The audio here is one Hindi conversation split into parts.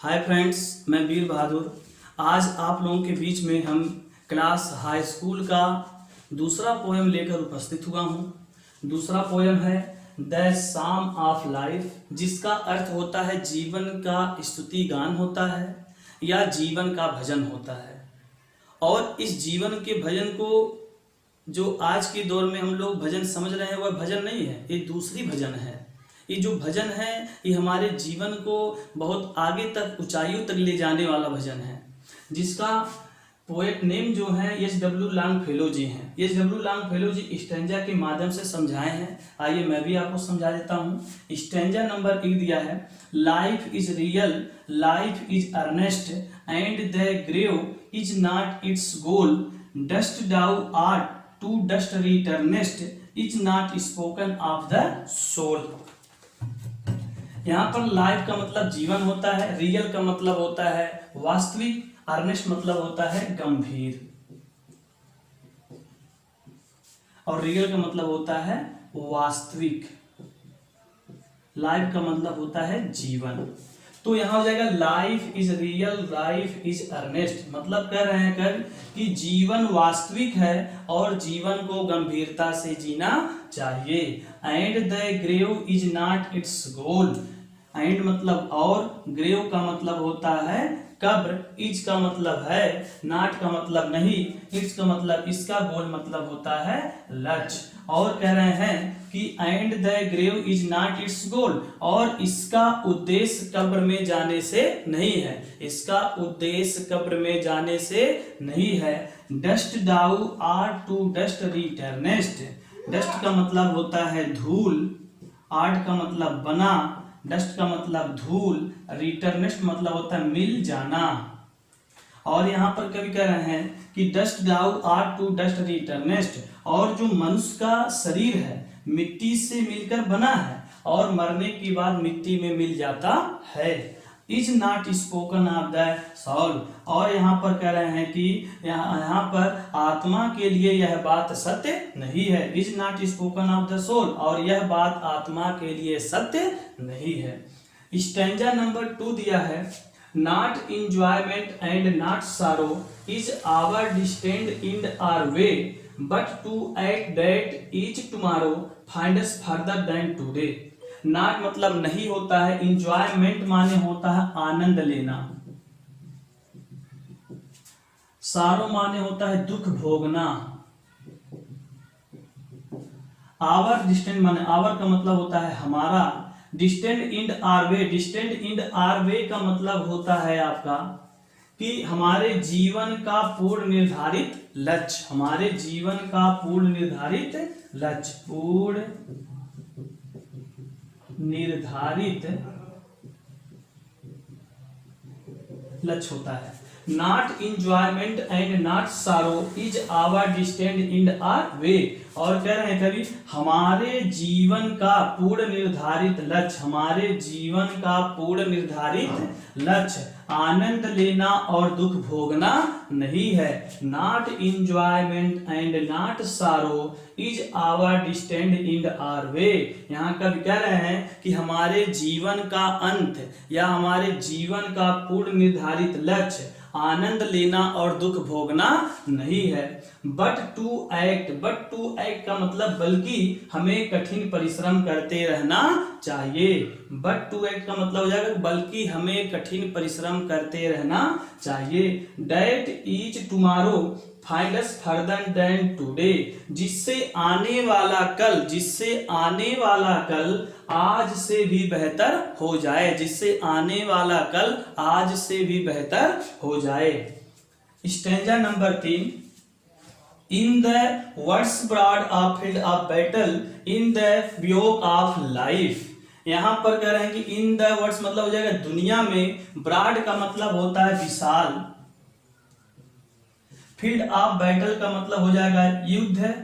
हाय फ्रेंड्स, मैं वीर बहादुर। आज आप लोगों के बीच में हम क्लास हाई स्कूल का दूसरा पोयम लेकर उपस्थित हुआ हूँ। दूसरा पोयम है द साम ऑफ लाइफ, जिसका अर्थ होता है जीवन का स्तुति गान होता है या जीवन का भजन होता है। और इस जीवन के भजन को जो आज के दौर में हम लोग भजन समझ रहे हैं वह भजन नहीं है, ये दूसरी भजन है। ये जो भजन है ये हमारे जीवन को बहुत आगे तक ऊंचाइयों तक ले जाने वाला भजन है, जिसका पोएट नेम जो है एच.डब्ल्यू. लॉन्गफेलो जी हैं। एच.डब्ल्यू. लॉन्गफेलो जी स्टैंजा के माध्यम से समझाए हैं। आइए मैं भी आपको समझा देता हूँ। स्टैंजा नंबर 1 दिया है, life is real, life is earnest and the grave is not its goal, dust thou art to dust returnest is not spoken of the soul. यहाँ पर लाइफ का मतलब जीवन होता है, रियल का मतलब होता है वास्तविक, अर्नेस्ट मतलब होता है गंभीर, और रियल का मतलब होता है वास्तविक। लाइफ का मतलब होता है जीवन। तो यहाँ हो जाएगा life is real, life is earnest. मतलब कह रहे हैं कल कि जीवन वास्तविक है और जीवन को गंभीरता से जीना चाहिए। And the grave is not its goal. And मतलब और, ग्रेव का मतलब होता है कब्र, इज का मतलब है, नॉट का मतलब नहीं, इट्स का मतलब इसका, गोल मतलब होता है लक्ष्य। और कह रहे हैं कि and the grave is not its goal, और इसका उद्देश्य कब्र में जाने से नहीं है, इसका उद्देश्य कब्र में जाने से नहीं है। Dust thou art to dust returnest. Dust का मतलब होता है धूल, आर्ट का मतलब बना, डस्ट का मतलब धूल, रिटर्नेस्ट मतलब होता है मिल जाना। और यहाँ पर कवि कह रहे हैं कि dust thou art to dust returnest, और जो मनुष्य का शरीर है मिट्टी से मिलकर बना है और मरने के बाद मिट्टी में मिल जाता है। Is not spoken of the soul. और यहाँ पर कह रहे हैं कि यहाँ पर आत्मा के लिए यह बात सत्य नहीं है। Is not spoken of the soul, और यह बात आत्मा के लिए सत्य नहीं है। स्टैंजा नंबर 2 दिया है, not enjoyment and not sorrow is our destined in our way, but to act that is tomorrow find us farther than today. Not मतलब नहीं होता है, इंजॉयमेंट माने होता है आनंद लेना, सारो माने होता है दुख भोगना, आवर डिस्टेंट माने, आवर का मतलब होता है हमारा, destined end or way, destined end or way का मतलब होता है आपका कि हमारे जीवन का पूर्ण निर्धारित लक्ष्य, हमारे जीवन का पूर्ण निर्धारित लक्ष्य, पूर्ण निर्धारित लक्ष्य होता है। Not enjoyment and not sorrow is our distant in our way. और कह रहे हैं कभी हमारे जीवन का पूर्ण निर्धारित लक्ष्य, हमारे जीवन का पूर्ण निर्धारित लक्ष्य आनंद लेना और दुख भोगना नहीं है। Not enjoyment and not sorrow is our distant in our way. यहाँ कभी कह रहे हैं कि हमारे जीवन का अंत या हमारे जीवन का पूर्ण निर्धारित लक्ष्य आनंद लेना और दुख भोगना नहीं है। But to act, but to act का मतलब बल्कि हमें कठिन परिश्रम करते रहना चाहिए। बट टू एक्ट का मतलब हो जाएगा बल्कि हमें कठिन परिश्रम करते रहना चाहिए। That is tomorrow find us farther than today, जिससे आने वाला कल, जिससे आने वाला कल आज से भी बेहतर हो जाए, जिससे आने वाला कल आज से भी बेहतर हो जाए। Stanza number 3, in the world's broad of field of battle in the bivouac of life. यहाँ पर कह रहे हैं कि इन द वर्ड्स मतलब हो जाएगा दुनिया में, ब्रॉड का मतलब होता है विशाल, फील्ड ऑफ बैटल का मतलब हो जाएगा युद्ध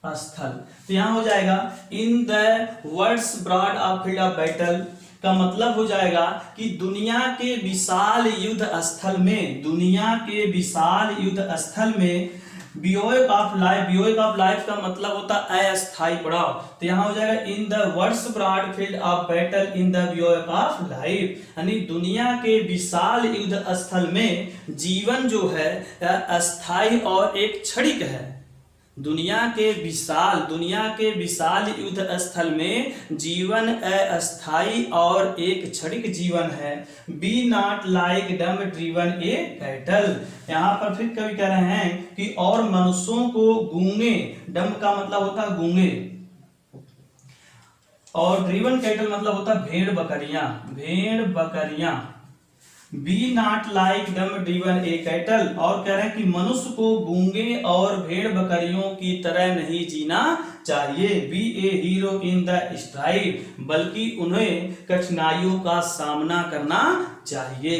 स्थल। तो यहां हो जाएगा in the world's broad of field of battle का मतलब हो जाएगा कि दुनिया के विशाल युद्ध स्थल में, दुनिया के विशाल युद्ध स्थल में बियोइक ऑफ लाइफ, बियोइक ऑफ लाइफ का मतलब होता है अस्थायी पड़ाव। तो यहाँ हो जाएगा in the world's broad field of battle in the bivouac of life, यानी दुनिया के विशाल युद्ध स्थल में जीवन जो है अस्थायी और एक क्षणिक है। दुनिया के विशाल युद्ध स्थल में जीवन अस्थायी और एक क्षणिक जीवन है। Be not like dumb driven a cattle, यहाँ पर फिर कवि कह रहे हैं कि और मनुष्यों को गूंगे, डम का मतलब होता है गूंगे, और ड्रीवन कैटल मतलब होता है भेड़ बकरियां। Be not like dumb driven a cattle, और कह रहे हैं कि मनुष्य को गूंगे और भेड़ बकरियों की तरह नहीं जीना चाहिए। Be a hero in the stride, बल्कि उन्हें कठिनाइयों का सामना करना चाहिए।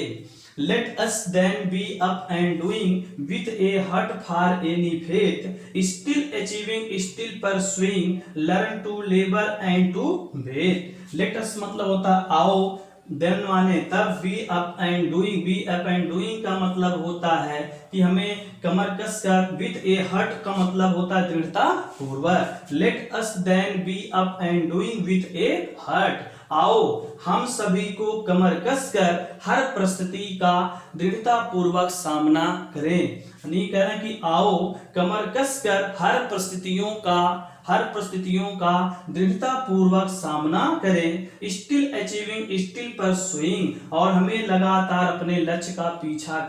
Let us then be up and doing with a heart for any faith, still achieving still pursuing, learn to labour and to wait. Let us मतलब होता है आओ, देन माने तब, be up and doing, be up and doing का मतलब होता है कि हमें कमर कस कर, विथ ए हर्ट का मतलब होता है दृढ़ता पूर्वक। Let us then be up and doing with a heart, आओ हम सभी को कमर कसकर हर परिस्थिति का दृढ़ता पूर्वक सामना करें। यानी कह रहे हैं कि आओ कमर कसकर हर परिस्थितियों का दृढ़ता पूर्वक सामना करें। स्टिल अचीविंग स्टिल परसुइंग, और हमें लगातार अपने लक्ष्य का पीछा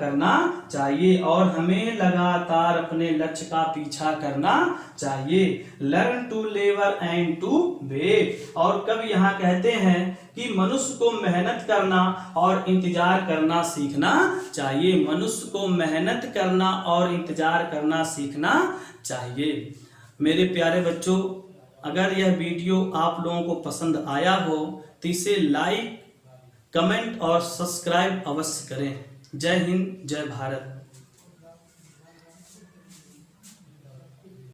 करना चाहिए, learn to labour and to wait. और कब यहाँ कहते हैं कि मनुष्य को मेहनत करना और इंतजार करना सीखना चाहिए, मनुष्य को मेहनत करना और इंतजार करना सीखना चाहिए। मेरे प्यारे बच्चों, अगर यह वीडियो आप लोगों को पसंद आया हो तो इसे लाइक, कमेंट और सब्सक्राइब अवश्य करें। जय हिंद, जय भारत।